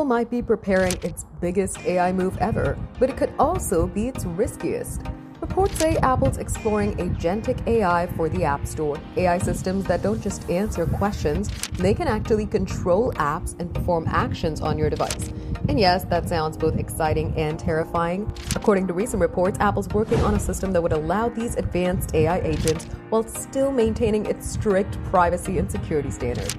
Apple might be preparing its biggest AI move ever, but it could also be its riskiest. Reports say Apple's exploring agentic AI for the App Store. AI systems that don't just answer questions, they can actually control apps and perform actions on your device. And yes, that sounds both exciting and terrifying. According to recent reports, Apple's working on a system that would allow these advanced AI agents while still maintaining its strict privacy and security standards.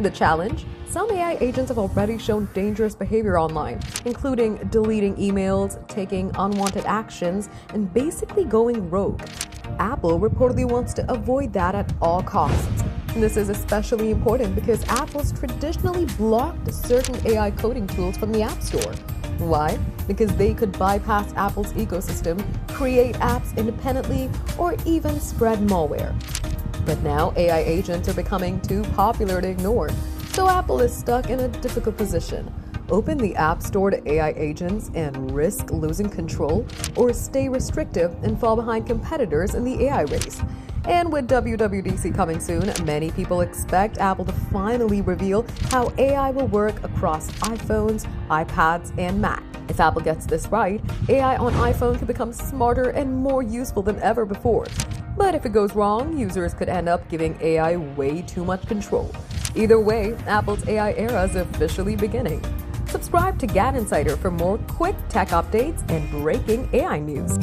The challenge? Some AI agents have already shown dangerous behavior online, including deleting emails, taking unwanted actions, and basically going rogue. Apple reportedly wants to avoid that at all costs. And this is especially important because Apple's traditionally blocked certain AI coding tools from the App Store. Why? Because they could bypass Apple's ecosystem, create apps independently, or even spread malware. But now AI agents are becoming too popular to ignore, so Apple is stuck in a difficult position. Open the App Store to AI agents and risk losing control, or stay restrictive and fall behind competitors in the AI race. And with WWDC coming soon, many people expect Apple to finally reveal how AI will work across iPhones, iPads, and Mac. If Apple gets this right, AI on iPhone could become smarter and more useful than ever before. But if it goes wrong, users could end up giving AI way too much control. Either way, Apple's AI era is officially beginning. Subscribe to Gad Insider for more quick tech updates and breaking AI news.